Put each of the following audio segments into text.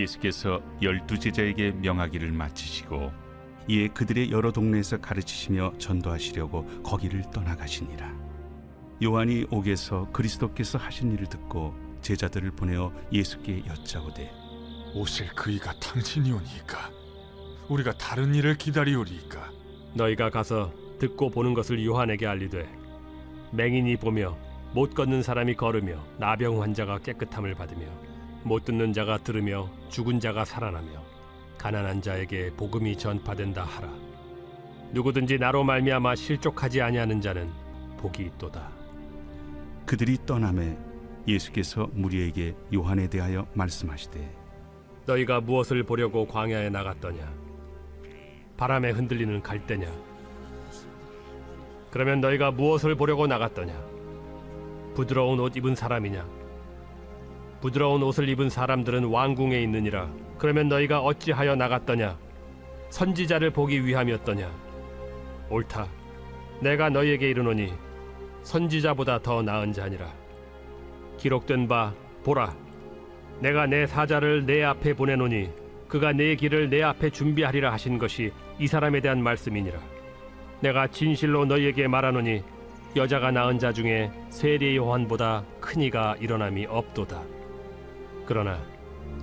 예수께서 12제자에게 명하기를 마치시고 이에 그들의 여러 동네에서 가르치시며 전도하시려고 거기를 떠나가시니라. 요한이 옥에서 그리스도께서 하신 일을 듣고 제자들을 보내어 예수께 여짜오되 오실 그이가 당신이오니이까? 우리가 다른 일을 기다리오리이까? 너희가 가서 듣고 보는 것을 요한에게 알리되 맹인이 보며 못 걷는 사람이 걸으며 나병 환자가 깨끗함을 받으며 못 듣는 자가 들으며 죽은 자가 살아나며 가난한 자에게 복음이 전파된다 하라. 누구든지 나로 말미암아 실족하지 아니하는 자는 복이 있도다. 그들이 떠나매 예수께서 무리에게 요한에 대하여 말씀하시되 너희가 무엇을 보려고 광야에 나갔더냐? 바람에 흔들리는 갈대냐? 그러면 너희가 무엇을 보려고 나갔더냐? 부드러운 옷 입은 사람이냐? 부드러운 옷을 입은 사람들은 왕궁에 있느니라. 그러면 너희가 어찌하여 나갔더냐? 선지자를 보기 위함이었더냐? 옳다. 내가 너희에게 이르노니 선지자보다 더 나은 자니라. 기록된 바 보라, 내가 내 사자를 내 앞에 보내노니 그가 내 길을 내 앞에 준비하리라 하신 것이 이 사람에 대한 말씀이니라. 내가 진실로 너희에게 말하노니 여자가 낳은 자 중에 세례 요한보다 큰 이가 일어남이 없도다. 그러나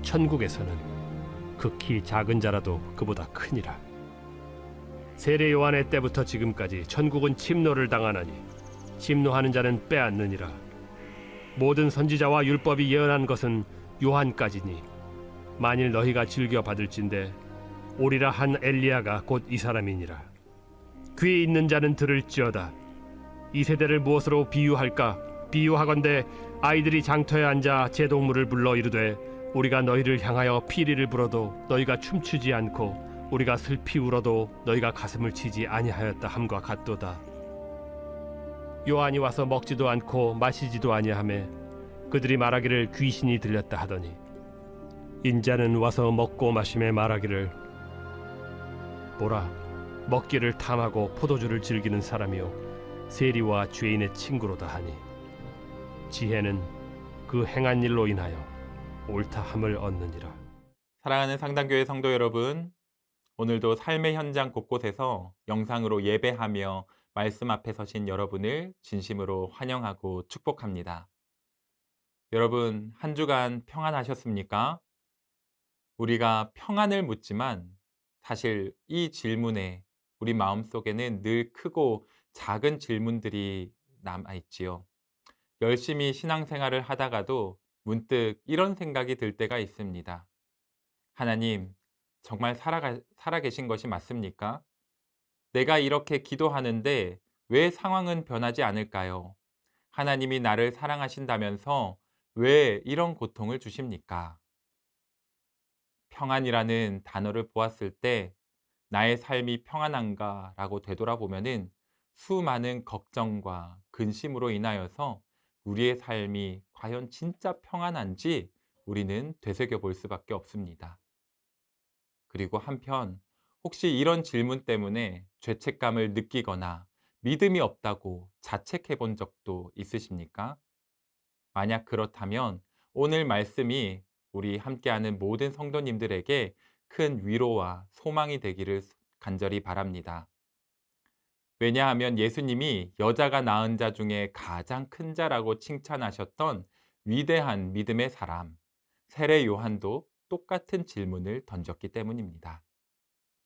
천국에서는 극히 작은 자라도 그보다 크니라. 세례 요한의 때부터 지금까지 천국은 침노를 당하나니 침노하는 자는 빼앗느니라. 모든 선지자와 율법이 예언한 것은 요한까지니 만일 너희가 즐겨 받을진대 오리라 한 엘리야가 곧 이 사람이니라. 귀 있는 자는 들을지어다. 이 세대를 무엇으로 비유할까? 비유하건대 아이들이 장터에 앉아 제동물을 불러 이르되 우리가 너희를 향하여 피리를 불어도 너희가 춤추지 않고 우리가 슬피 울어도 너희가 가슴을 치지 아니하였다 함과 같도다. 요한이 와서 먹지도 않고 마시지도 아니하매 그들이 말하기를 귀신이 들렸다 하더니 인자는 와서 먹고 마심에 말하기를 보라, 먹기를 탐하고 포도주를 즐기는 사람이요 세리와 죄인의 친구로다 하니 지혜는 그 행한 일로 인하여 옳다함을 얻느니라. 사랑하는 상당교회 성도 여러분, 오늘도 삶의 현장 곳곳에서 영상으로 예배하며 말씀 앞에 서신 여러분을 진심으로 환영하고 축복합니다. 여러분, 한 주간 평안하셨습니까? 우리가 평안을 묻지만 사실 이 질문에 우리 마음속에는 늘 크고 작은 질문들이 남아있지요. 열심히 신앙생활을 하다가도 문득 이런 생각이 들 때가 있습니다. 하나님, 정말 살아계신 것이 맞습니까? 내가 이렇게 기도하는데 왜 상황은 변하지 않을까요? 하나님이 나를 사랑하신다면서 왜 이런 고통을 주십니까? 평안이라는 단어를 보았을 때 나의 삶이 평안한가 라고 되돌아보면은 수많은 걱정과 근심으로 인하여서 우리의 삶이 과연 진짜 평안한지 우리는 되새겨 볼 수밖에 없습니다. 그리고 한편 혹시 이런 질문 때문에 죄책감을 느끼거나 믿음이 없다고 자책해 본 적도 있으십니까? 만약 그렇다면 오늘 말씀이 우리 함께하는 모든 성도님들에게 큰 위로와 소망이 되기를 간절히 바랍니다. 왜냐하면 예수님이 여자가 낳은 자 중에 가장 큰 자라고 칭찬하셨던 위대한 믿음의 사람, 세례 요한도 똑같은 질문을 던졌기 때문입니다.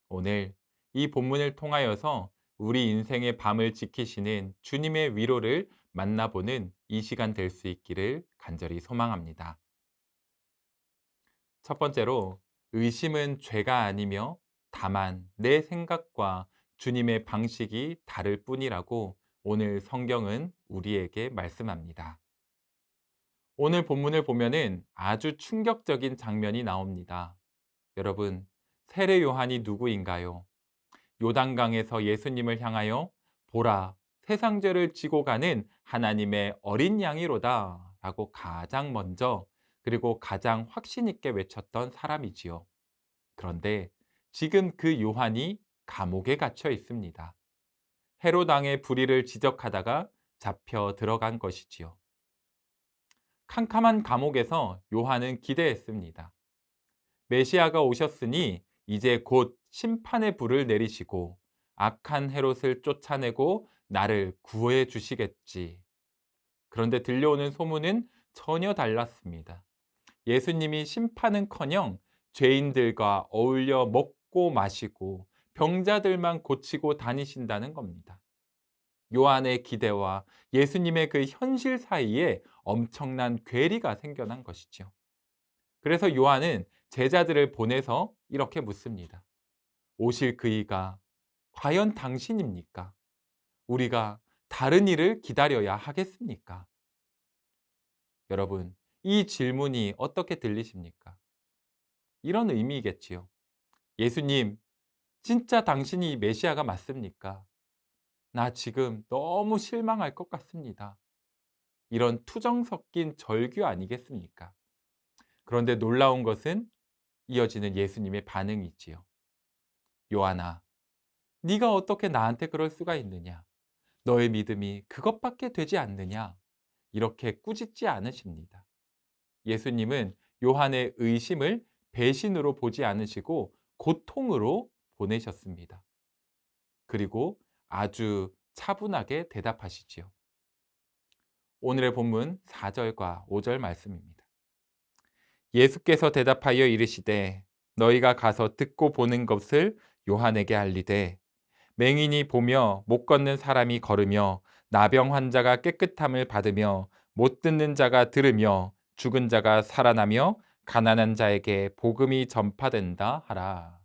오늘 이 본문을 통하여서 우리 인생의 밤을 지키시는 주님의 위로를 만나보는 이 시간 될 수 있기를 간절히 소망합니다. 첫 번째로, 의심은 죄가 아니며 다만 내 생각과 주님의 방식이 다를 뿐이라고 오늘 성경은 우리에게 말씀합니다. 오늘 본문을 보면은 아주 충격적인 장면이 나옵니다. 여러분, 세례 요한이 누구인가요? 요단강에서 예수님을 향하여 보라, 세상 죄를 지고 가는 하나님의 어린 양이로다 라고 가장 먼저 그리고 가장 확신 있게 외쳤던 사람이지요. 그런데 지금 그 요한이 감옥에 갇혀 있습니다. 헤롯 왕의 불의를 지적하다가 잡혀 들어간 것이지요. 캄캄한 감옥에서 요한은 기대했습니다. 메시아가 오셨으니 이제 곧 심판의 불을 내리시고 악한 헤롯을 쫓아내고 나를 구해 주시겠지. 그런데 들려오는 소문은 전혀 달랐습니다. 예수님이 심판은커녕 죄인들과 어울려 먹고 마시고 병자들만 고치고 다니신다는 겁니다. 요한의 기대와 예수님의 그 현실 사이에 엄청난 괴리가 생겨난 것이죠. 그래서 요한은 제자들을 보내서 이렇게 묻습니다. 오실 그이가 과연 당신입니까? 우리가 다른 일을 기다려야 하겠습니까? 여러분, 이 질문이 어떻게 들리십니까? 이런 의미겠지요. 예수님, 진짜 당신이 메시아가 맞습니까? 나 지금 너무 실망할 것 같습니다. 이런 투정 섞인 절규 아니겠습니까? 그런데 놀라운 것은 이어지는 예수님의 반응이지요. 요한아, 네가 어떻게 나한테 그럴 수가 있느냐? 너의 믿음이 그것밖에 되지 않느냐? 이렇게 꾸짖지 않으십니다. 예수님은 요한의 의심을 배신으로 보지 않으시고 고통으로 보내셨습니다. 그리고 아주 차분하게 대답하시지요. 오늘의 본문 4절과 5절 말씀입니다. 예수께서 대답하여 이르시되 너희가 가서 듣고 보는 것을 요한에게 알리되 맹인이 보며 못 걷는 사람이 걸으며 나병 환자가 깨끗함을 받으며 못 듣는 자가 들으며 죽은 자가 살아나며 가난한 자에게 복음이 전파된다 하라.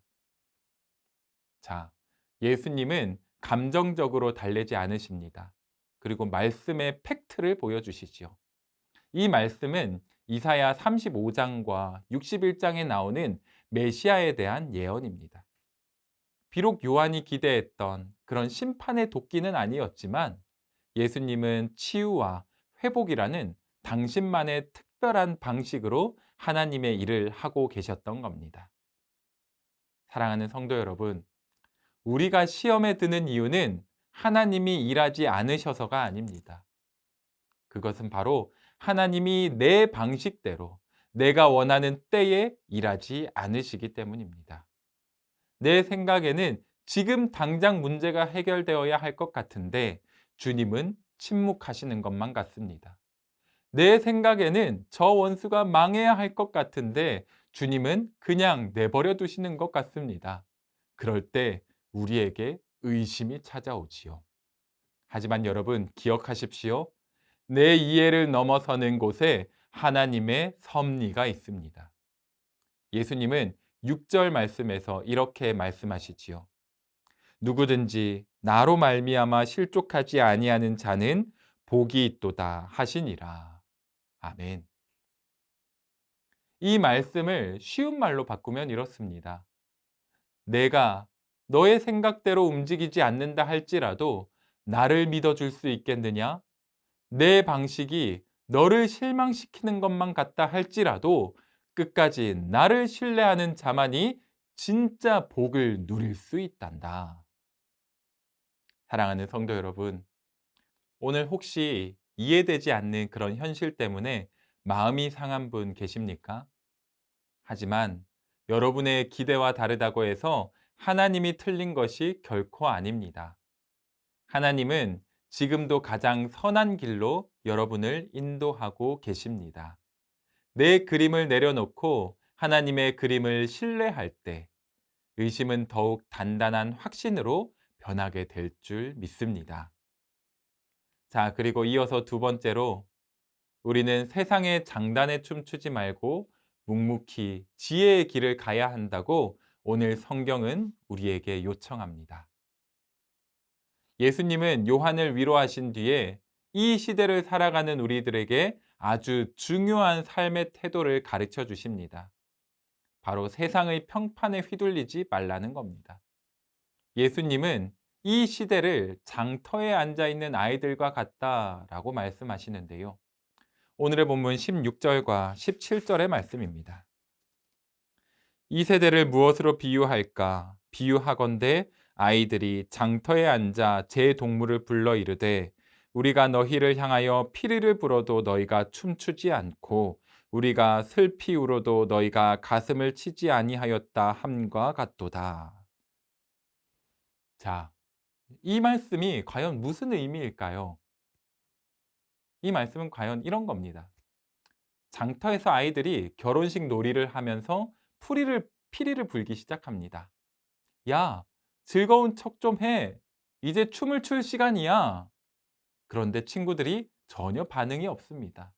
자, 예수님은 감정적으로 달래지 않으십니다. 그리고 말씀의 팩트를 보여주시지요. 이 말씀은 이사야 35장과 61장에 나오는 메시아에 대한 예언입니다. 비록 요한이 기대했던 그런 심판의 도끼는 아니었지만 예수님은 치유와 회복이라는 당신만의 특별한 방식으로 하나님의 일을 하고 계셨던 겁니다. 사랑하는 성도 여러분, 우리가 시험에 드는 이유는 하나님이 일하지 않으셔서가 아닙니다. 그것은 바로 하나님이 내 방식대로 내가 원하는 때에 일하지 않으시기 때문입니다. 내 생각에는 지금 당장 문제가 해결되어야 할 것 같은데 주님은 침묵하시는 것만 같습니다. 내 생각에는 저 원수가 망해야 할 것 같은데 주님은 그냥 내버려 두시는 것 같습니다. 그럴 때 우리에게 의심이 찾아오지요. 하지만 여러분 기억하십시오. 내 이해를 넘어서는 곳에 하나님의 섭리가 있습니다. 예수님은 6절 말씀에서 이렇게 말씀하시지요. 누구든지 나로 말미암아 실족하지 아니하는 자는 복이 있도다 하시니라. 아멘. 이 말씀을 쉬운 말로 바꾸면 이렇습니다. 내가 너의 생각대로 움직이지 않는다 할지라도 나를 믿어줄 수 있겠느냐? 내 방식이 너를 실망시키는 것만 같다 할지라도 끝까지 나를 신뢰하는 자만이 진짜 복을 누릴 수 있단다. 사랑하는 성도 여러분, 오늘 혹시 이해되지 않는 그런 현실 때문에 마음이 상한 분 계십니까? 하지만 여러분의 기대와 다르다고 해서 하나님이 틀린 것이 결코 아닙니다. 하나님은 지금도 가장 선한 길로 여러분을 인도하고 계십니다. 내 그림을 내려놓고 하나님의 그림을 신뢰할 때 의심은 더욱 단단한 확신으로 변하게 될 줄 믿습니다. 자, 그리고 이어서 두 번째로 우리는 세상의 장단에 춤추지 말고 묵묵히 지혜의 길을 가야 한다고 오늘 성경은 우리에게 요청합니다. 예수님은 요한을 위로하신 뒤에 이 시대를 살아가는 우리들에게 아주 중요한 삶의 태도를 가르쳐 주십니다. 바로 세상의 평판에 휘둘리지 말라는 겁니다. 예수님은 이 시대를 장터에 앉아있는 아이들과 같다라고 말씀하시는데요. 오늘의 본문 16절과 17절의 말씀입니다. 이 세대를 무엇으로 비유할까? 비유하건대 아이들이 장터에 앉아 제 동물을 불러 이르되 우리가 너희를 향하여 피리를 불어도 너희가 춤추지 않고 우리가 슬피 울어도 너희가 가슴을 치지 아니하였다 함과 같도다. 자, 이 말씀이 과연 무슨 의미일까요? 이 말씀은 과연 이런 겁니다. 장터에서 아이들이 결혼식 놀이를 하면서 피리를 불기 시작합니다. 야, 즐거운 척 좀 해. 이제 춤을 출 시간이야. 그런데 친구들이 전혀 반응이 없습니다.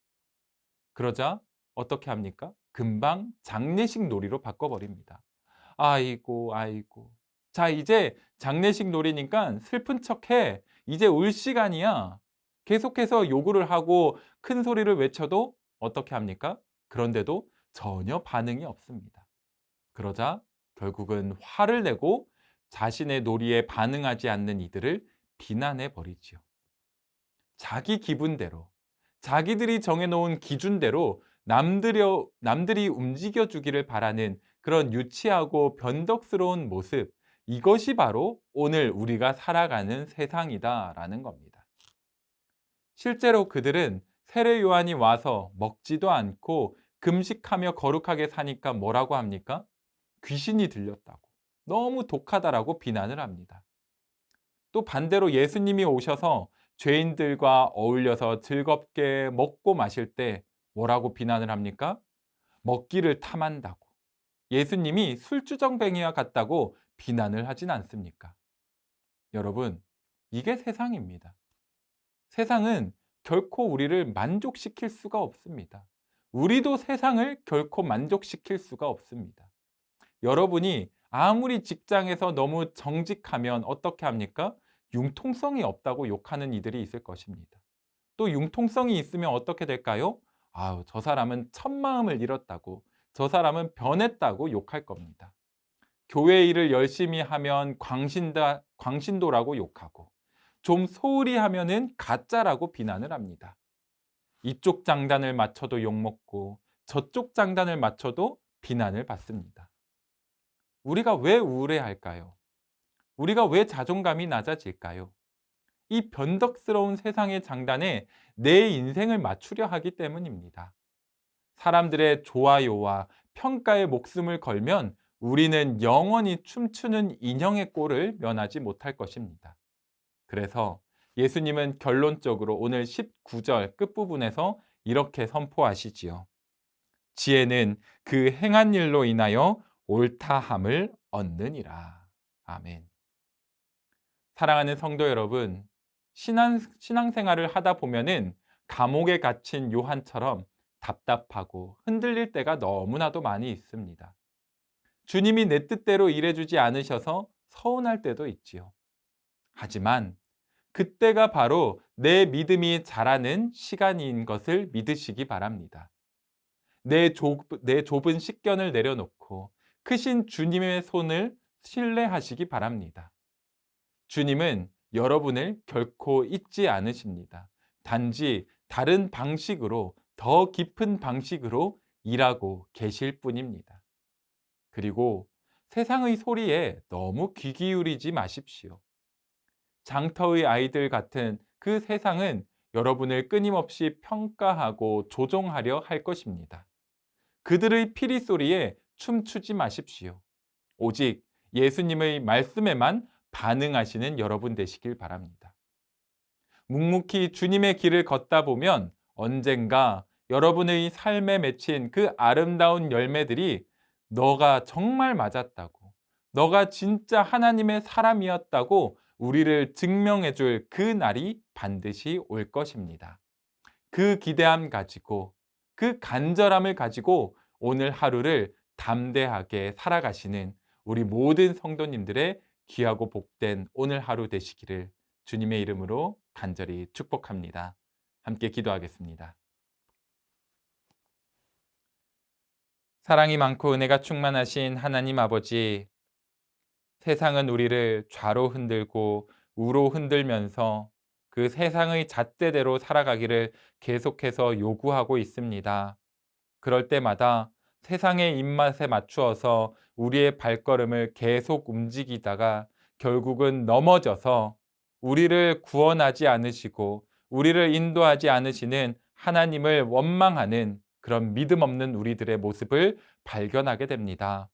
그러자 어떻게 합니까? 금방 장례식 놀이로 바꿔버립니다. 아이고, 아이고. 자, 이제 장례식 놀이니까 슬픈 척 해. 이제 울 시간이야. 계속해서 요구를 하고 큰 소리를 외쳐도 어떻게 합니까? 그런데도 전혀 반응이 없습니다. 그러자 결국은 화를 내고 자신의 놀이에 반응하지 않는 이들을 비난해 버리지요. 자기 기분대로, 자기들이 정해놓은 기준대로 남들이 움직여주기를 바라는 그런 유치하고 변덕스러운 모습, 이것이 바로 오늘 우리가 살아가는 세상이다라는 겁니다. 실제로 그들은 세례 요한이 와서 먹지도 않고 금식하며 거룩하게 사니까 뭐라고 합니까? 귀신이 들렸다고, 너무 독하다라고 비난을 합니다. 또 반대로 예수님이 오셔서 죄인들과 어울려서 즐겁게 먹고 마실 때 뭐라고 비난을 합니까? 먹기를 탐한다고, 예수님이 술주정뱅이와 같다고 비난을 하진 않습니까? 여러분, 이게 세상입니다. 세상은 결코 우리를 만족시킬 수가 없습니다. 우리도 세상을 결코 만족시킬 수가 없습니다. 여러분이 아무리 직장에서 너무 정직하면 어떻게 합니까? 융통성이 없다고 욕하는 이들이 있을 것입니다. 또 융통성이 있으면 어떻게 될까요? 아우, 저 사람은 첫마음을 잃었다고, 저 사람은 변했다고 욕할 겁니다. 교회 일을 열심히 하면 광신도라고 욕하고, 좀 소홀히 하면은 가짜라고 비난을 합니다. 이쪽 장단을 맞춰도 욕먹고 저쪽 장단을 맞춰도 비난을 받습니다. 우리가 왜 우울해할까요? 우리가 왜 자존감이 낮아질까요? 이 변덕스러운 세상의 장단에 내 인생을 맞추려 하기 때문입니다. 사람들의 좋아요와 평가에 목숨을 걸면 우리는 영원히 춤추는 인형의 꼴을 면하지 못할 것입니다. 그래서 예수님은 결론적으로 오늘 19절 끝부분에서 이렇게 선포하시지요. 지혜는 그 행한 일로 인하여 옳다함을 얻느니라. 아멘. 사랑하는 성도 여러분, 신앙생활을 하다 보면은 감옥에 갇힌 요한처럼 답답하고 흔들릴 때가 너무나도 많이 있습니다. 주님이 내 뜻대로 일해주지 않으셔서 서운할 때도 있지요. 하지만 그때가 바로 내 믿음이 자라는 시간인 것을 믿으시기 바랍니다. 내 좁은 식견을 내려놓고 크신 주님의 손을 신뢰하시기 바랍니다. 주님은 여러분을 결코 잊지 않으십니다. 단지 다른 방식으로, 더 깊은 방식으로 일하고 계실 뿐입니다. 그리고 세상의 소리에 너무 귀 기울이지 마십시오. 장터의 아이들 같은 그 세상은 여러분을 끊임없이 평가하고 조종하려 할 것입니다. 그들의 피리 소리에 춤추지 마십시오. 오직 예수님의 말씀에만 반응하시는 여러분 되시길 바랍니다. 묵묵히 주님의 길을 걷다 보면 언젠가 여러분의 삶에 맺힌 그 아름다운 열매들이 너가 정말 맞았다고, 너가 진짜 하나님의 사람이었다고 우리를 증명해 줄 그 날이 반드시 올 것입니다. 그 기대함 가지고, 그 간절함을 가지고 오늘 하루를 담대하게 살아가시는 우리 모든 성도님들의 귀하고 복된 오늘 하루 되시기를 주님의 이름으로 간절히 축복합니다. 함께 기도하겠습니다. 사랑이 많고 은혜가 충만하신 하나님 아버지, 세상은 우리를 좌로 흔들고 우로 흔들면서 그 세상의 잣대대로 살아가기를 계속해서 요구하고 있습니다. 그럴 때마다 세상의 입맛에 맞추어서 우리의 발걸음을 계속 움직이다가 결국은 넘어져서 우리를 구원하지 않으시고 우리를 인도하지 않으시는 하나님을 원망하는 그런 믿음 없는 우리들의 모습을 발견하게 됩니다.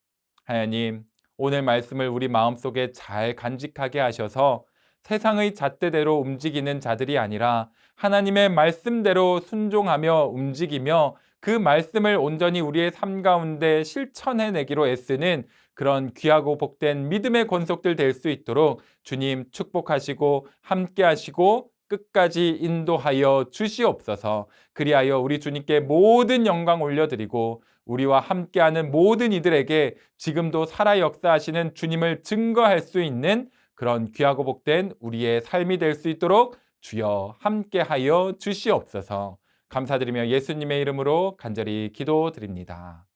하나님, 오늘 말씀을 우리 마음속에 잘 간직하게 하셔서 세상의 잣대대로 움직이는 자들이 아니라 하나님의 말씀대로 순종하며 움직이며 그 말씀을 온전히 우리의 삶 가운데 실천해내기로 애쓰는 그런 귀하고 복된 믿음의 권속들 될 수 있도록 주님 축복하시고 함께하시고 끝까지 인도하여 주시옵소서. 그리하여 우리 주님께 모든 영광 올려드리고 우리와 함께하는 모든 이들에게 지금도 살아 역사하시는 주님을 증거할 수 있는 그런 귀하고 복된 우리의 삶이 될 수 있도록 주여 함께하여 주시옵소서. 감사드리며 예수님의 이름으로 간절히 기도드립니다.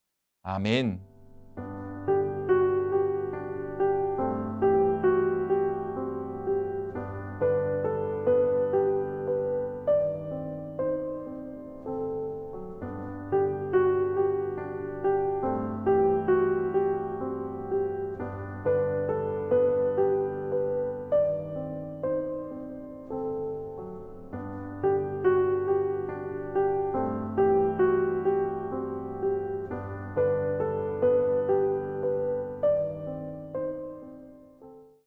아멘.